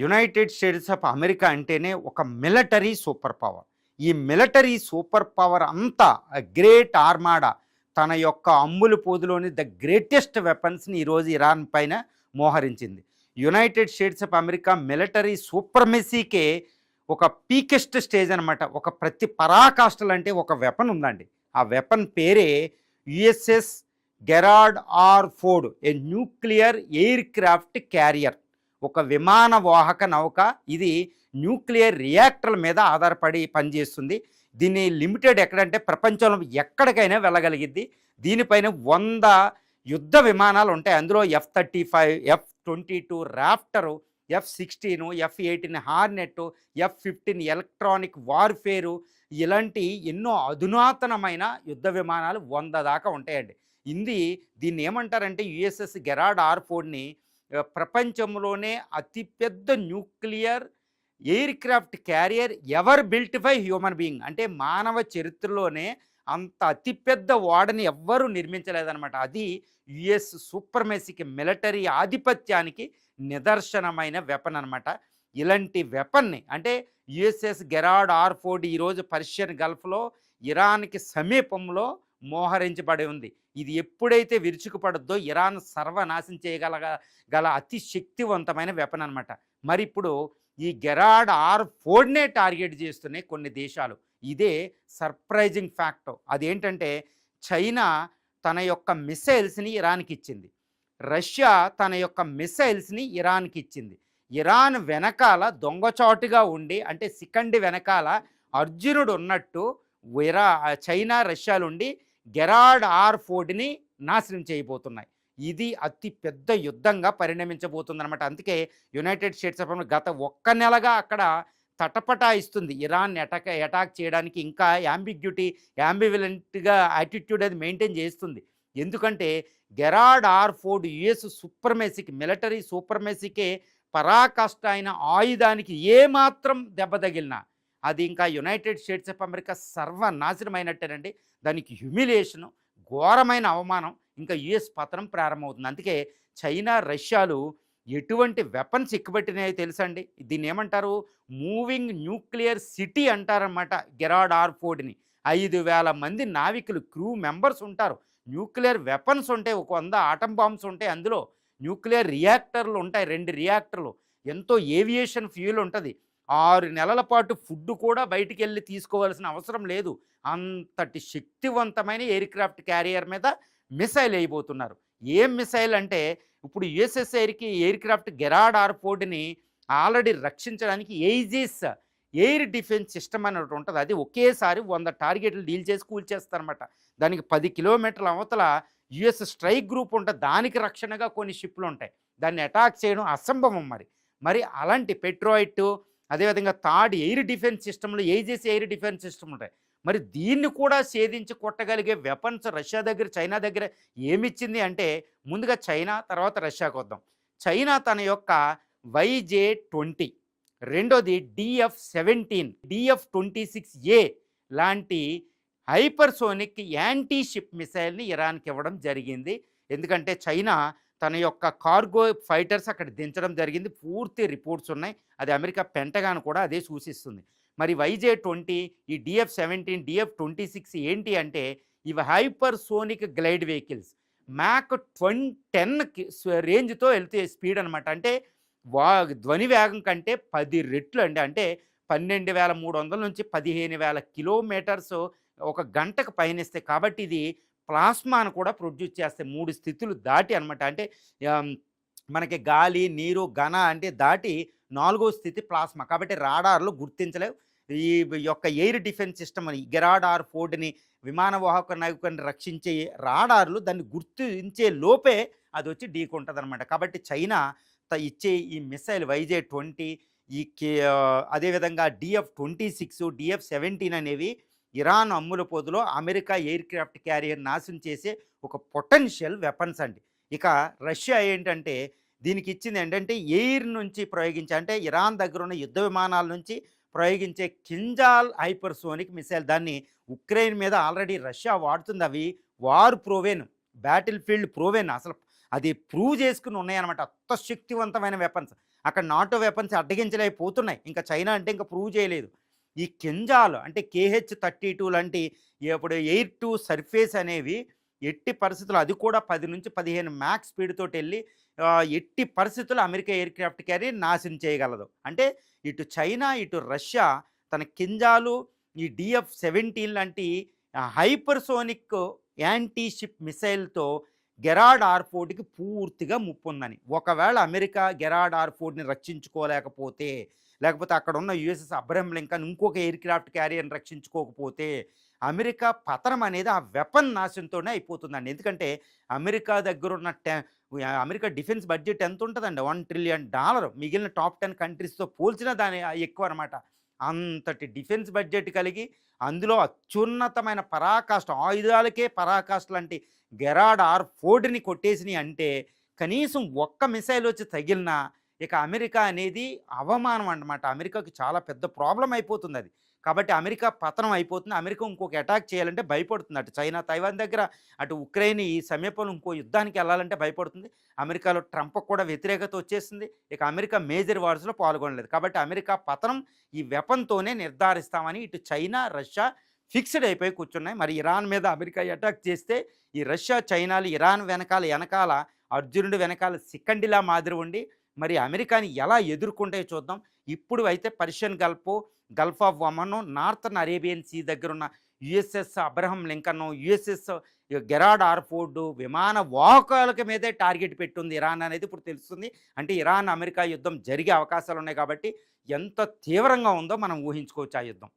United States of America అంటేనే ఒక military super power. ఈ మిలిటరీ సూపర్ పవర్ అంతా గ్రేట్ ఆర్మాడా తన యొక్క అమ్ములు పోదులోని ద గ్రేటెస్ట్ వెపన్స్ని ఈరోజు ఇరాన్ పైన మోహరించింది. United States of America military సూపర్మెసీకే ఒక పీకెస్ట్ స్టేజ్ అనమాట. ఒక ప్రతి పరాకాష్ఠలు అంటే ఒక వెపన్ ఉందండి. ఆ వెపన్ పేరే USS Gerald R Ford, a nuclear aircraft carrier. ఒక విమాన వాహక నౌక. ఇది న్యూక్లియర్ రియాక్టర్ల మీద ఆధారపడి పనిచేస్తుంది. దీన్ని లిమిటెడ్ ఎక్కడంటే ప్రపంచంలో ఎక్కడికైనా వెళ్ళగలిగిద్ది. దీనిపైన 100 యుద్ధ విమానాలు ఉంటాయి. అందులో F-35, F-22 రాప్టరు, F-16, F-18 Hornet, F-15 electronic వార్ఫేరు, ఇలాంటి ఎన్నో అధునాతనమైన యుద్ధ విమానాలు 100 దాకా ఉంటాయండి. దీన్ని ఏమంటారంటే యుఎస్ఎస్ గెరార్డ్ ఆర్ ఫోర్డ్ని ప్రపంచంలోనే అతిపెద్ద nuclear aircraft carrier ever built by human being. అంటే మానవ చరిత్రలోనే అంత అతిపెద్ద ఓడని ఎవ్వరూ నిర్మించలేదన్నమాట. అది యుఎస్ సూపర్మెసీకి, మిలిటరీ ఆధిపత్యానికి నిదర్శనమైన వెపన్ అనమాట. ఇలాంటి వెపన్ని అంటే యుఎస్ఎస్ గెరార్డ్ ఆర్ ఫోర్డ్ ఈరోజు పర్షియన్ గల్ఫ్లో ఇరాన్కి సమీపంలో మోహరించబడి ఉంది. ఇది ఎప్పుడైతే విరుచుకుపడుద్దో ఇరాన్ సర్వనాశనం చేయగల అతి శక్తివంతమైన వెపన్ అనమాట. మరి ఇప్పుడు ఈ గెరార్డ్ ఆర్ ఫోర్డ్నే టార్గెట్ చేస్తున్నాయి కొన్ని దేశాలు. ఇదే సర్ప్రైజింగ్ ఫ్యాక్ట్. అదేంటంటే చైనా తన యొక్క మిసైల్స్ని ఇరాన్కి ఇచ్చింది. రష్యా తన యొక్క మిసైల్స్ని ఇరాన్కి ఇచ్చింది. ఇరాన్ వెనకాల దొంగచాటుగా ఉండి, అంటే సికండి వెనకాల అర్జునుడు ఉన్నట్టు చైనా రష్యాలుండి గెరార్డ్ ఆర్ ఫోర్డ్ని నాశనం చేయబోతున్నాయి. ఇది అతి పెద్ద యుద్ధంగా పరిణమించబోతుందన్నమాట. అందుకే యునైటెడ్ స్టేట్స్ ఆఫ్ అమెరికా గత 1 నెలగా అక్కడ తటపటాయిస్తుంది ఇరాన్ అటాక్ చేయడానికి. ఇంకా యాంబివలెంట్గా యాటిట్యూడ్ అది మెయింటైన్ చేస్తుంది. ఎందుకంటే గెరార్డ్ ఆర్ ఫోర్డ్ యుఎస్ సూపర్మెసీకి, మిలిటరీ సూపర్మెసీకే పరాకాష్ట అయిన ఆయుధానికి ఏమాత్రం దెబ్బ తగిలినా అది ఇంకా యునైటెడ్ స్టేట్స్ ఆఫ్ అమెరికా సర్వనాశనమైనట్టేనండి. దానికి హ్యూమిలియేషను, ఘోరమైన అవమానం, ఇంకా యుఎస్ పతనం ప్రారంభమవుతుంది. అందుకే చైనా రష్యాలు ఎటువంటి వెపన్స్ ఎక్కుపెట్టినాయో తెలుసండి. దీన్ని ఏమంటారు? మూవింగ్ న్యూక్లియర్ సిటీ అంటారన్నమాట గెరార్డ్ ఆర్ ఫోర్డ్ని. 5,000 మంది నావికులు, క్రూ మెంబర్స్ ఉంటారు. న్యూక్లియర్ వెపన్స్ ఉంటాయి, 100 ఆటం బాంబ్స్ ఉంటాయి. అందులో న్యూక్లియర్ రియాక్టర్లు ఉంటాయి, 2 రియాక్టర్లు, ఎంతో ఏవియేషన్ ఫ్యూయల్ ఉంటుంది. 6 నెలల పాటు ఫుడ్ కూడా బయటికి వెళ్ళి తీసుకోవాల్సిన అవసరం లేదు. అంతటి శక్తివంతమైన ఎయిర్ క్రాఫ్ట్ క్యారియర్ మీద మిసైల్ వేయబోతున్నారు. ఏం మిసైల్ అంటే ఇప్పుడు USS aircraft Gerald R ఫోర్డ్ని ఆల్రెడీ రక్షించడానికి ఎయిజిస్ ఎయిర్ డిఫెన్స్ సిస్టమ్ అని ఒకటి ఉంటుంది. అది ఒకేసారి 100 టార్గెట్లు డీల్ చేసి కూల్చేస్తారనమాట. దానికి 10 కిలోమీటర్ల అవతల యుఎస్ స్ట్రైక్ గ్రూప్ ఉంటుంది. దానికి రక్షణగా కొన్ని షిప్లు ఉంటాయి. దాన్ని అటాక్ చేయడం అసంభవం. మరి అలాంటి పెట్రోయిట్, అదేవిధంగా థర్డ్ ఎయిర్ డిఫెన్స్ సిస్టమ్లు, ఎయిజిస్ ఎయిర్ డిఫెన్స్ సిస్టమ్ ఉంటాయి. మరి దీన్ని కూడా ఛేదించి కొట్టగలిగే వెపన్స్ రష్యా దగ్గర, చైనా దగ్గర ఏమిచ్చింది అంటే ముందుగా చైనా, తర్వాత రష్యాకు వద్దాం. చైనా తన యొక్క YJ-20, రెండోది DF-17, DF-26A లాంటి హైపర్సోనిక్ యాంటీ షిప్ మిసైల్ని ఇరాన్కి ఇవ్వడం జరిగింది. ఎందుకంటే చైనా తన యొక్క కార్గో ఫైటర్స్ అక్కడ దించడం జరిగింది. పూర్తి రిపోర్ట్స్ ఉన్నాయి. అది అమెరికా పెంటగాన్ కూడా అదే సూచిస్తుంది. మరి YJ-20, ఈ DF-17, DF-26 ఏంటి అంటే ఇవి హైపర్సోనిక్ గ్లైడ్ వెహికల్స్. మ్యాక్ 10 రేంజ్తో వెళ్తే స్పీడ్ అనమాట. అంటే ధ్వని వేగం కంటే 10 రెట్లు అండి. అంటే 12,300 నుంచి 15,000 కిలోమీటర్స్ ఒక గంటకు పయనిస్తాయి. కాబట్టి ఇది ప్లాస్మాను కూడా ప్రొడ్యూస్ చేస్తాయి 3 స్థితులు దాటి అనమాట. అంటే మనకి గాలి, నీరు, ఘన అంటే దాటి 4వ స్థితి ప్లాస్మా. కాబట్టి రాడార్లు గుర్తించలేవు. ఈ యొక్క ఎయిర్ డిఫెన్స్ సిస్టమ్ అని గెరార్డ్ ఆర్ ఫోర్డ్ని, విమానవాహక నౌకని రక్షించే రాడార్లు దాన్ని గుర్తించే లోపే అది వచ్చి ఢీకొంటుంది అనమాట. కాబట్టి చైనా ఇచ్చే ఈ మిసైల్ YJ-20, అదేవిధంగా DF-26, DF-17 అనేవి ఇరాన్ అమ్ముల పొదులో అమెరికా ఎయిర్ క్రాఫ్ట్ క్యారియర్ నాశనం చేసే ఒక పొటెన్షియల్ వెపన్స్ అండి. ఇక రష్యా ఏంటంటే దీనికి ఇచ్చింది ఏంటంటే ఎయిర్ నుంచి ప్రయోగించే, అంటే ఇరాన్ దగ్గర ఉన్న యుద్ధ విమానాల నుంచి ప్రయోగించే కింజాల్ హైపర్సోనిక్ మిసైల్. దాన్ని ఉక్రెయిన్ మీద ఆల్రెడీ రష్యా వాడుతుంది. అవి war proven, battle field proven, అసలు అది ప్రూవ్ చేసుకుని ఉన్నాయన్నమాట. అంత శక్తివంతమైన వెపన్స్. అక్కడ నాటో వెపన్స్ అడ్డగించలేకపోతున్నాయి. ఇంకా చైనా అంటే ఇంకా ప్రూవ్ చేయలేదు. ఈ కింజాల్ అంటే KH-32 లాంటి ఇప్పుడు ఎయిర్ టు సర్ఫేస్ అనేవి ఎట్టి పరిస్థితుల్లో అది కూడా 10-15 మ్యాక్ స్పీడ్ తోటెళ్ళి ఎట్టి పరిస్థితుల్లో అమెరికా ఎయిర్ క్రాఫ్ట్ క్యారియర్ నాశనం చేయగలదు. అంటే ఇటు చైనా, ఇటు రష్యా తన కింజాలు, ఈ DF-17 లాంటి హైపర్సోనిక్ యాంటీ షిప్ మిసైల్‌తో గెరార్డ్ ఆర్ఫోర్డ్‌కి పూర్తిగా ముప్పుందని. ఒకవేళ అమెరికా గెరార్డ్ ఆర్ఫోర్డ్‌ని రక్షించుకోలేకపోతే, లేకపోతే అక్కడున్న యూఎస్ఎస్ అబ్రహం లింకన్ ఇంకొక ఎయిర్ క్రాఫ్ట్ క్యారియర్‌ని రక్షించుకోకపోతే, అమెరికా పతనం అనేది ఆ వెపన్ నాశనంతోనే అయిపోతుందండి. ఎందుకంటే అమెరికా దగ్గరున్న అమెరికా డిఫెన్స్ బడ్జెట్ ఎంతుంటదండి? $1 ట్రిలియన్. మిగిలిన టాప్ 10 కంట్రీస్‌తో పోల్చినా దాని ఎక్కువనమాట. అంతటి డిఫెన్స్ బడ్జెట్ కలిగి, అందులో అత్యున్నతమైన పరాకాష్ట, ఆయుధాలకే పరాకాష్ట లాంటి గెరార్డ్ ఆర్ఫోర్డ్‌ని కొట్టేసినియి అంటే, కనీసం ఒక్క మిసైల్ వచ్చి తగిలినా ఇక అమెరికా అనేది అవమానం అన్నమాట. అమెరికాకి చాలా పెద్ద ప్రాబ్లమ్ అయిపోతుందది. కాబట్టి అమెరికా పతనం అయిపోతుంది. అమెరికా ఇంకొక అటాక్ చేయాలంటే భయపడుతుంది. అటు చైనా, తైవాన్ దగ్గర, అటు ఉక్రెయిన్ ఈ సమీపంలో ఇంకో యుద్ధానికి ఎళ్ళాలంటే భయపడుతుంది. అమెరికాలో ట్రంప్‌కి కూడా వ్యతిరేకత వచ్చేసింది. ఇక అమెరికా మేజర్ వార్స్‌లో పాల్గొనలేదు. కాబట్టి అమెరికా పతనం ఈ వెపన్‌తోనే నిర్ధారిస్తామని ఇటు చైనా, రష్యా ఫిక్స్డ్ అయిపోయి కూర్చున్నాయి. మరి ఇరాన్ మీద అమెరికా అటాక్ చేస్తే ఈ రష్యా, చైనాలు ఇరాన్ వెనకాల అర్జునుడి వెనకాల శిఖండిలా మాదిరి ఉండి మరి అమెరికాని ఎలా ఎదుర్కొంటాయో చూద్దాం. ఇప్పుడు అయితే Persian Gulf of Oman, northern Arabian sea దగ్గరున్న USS Abraham Lincoln, USS Gerald R Ford విమాన వాహకాలకి మీదే టార్గెట్ పెట్టుంది ఇరాన్ అనేది ఇప్పుడు తెలుస్తుంది. అంటే ఇరాన్ అమెరికా యుద్ధం జరిగే అవకాశాలు ఉన్నాయి కాబట్టి ఎంత తీవ్రంగా ఉందో మనం ఊహించుకోవచ్చు ఆ యుద్ధం.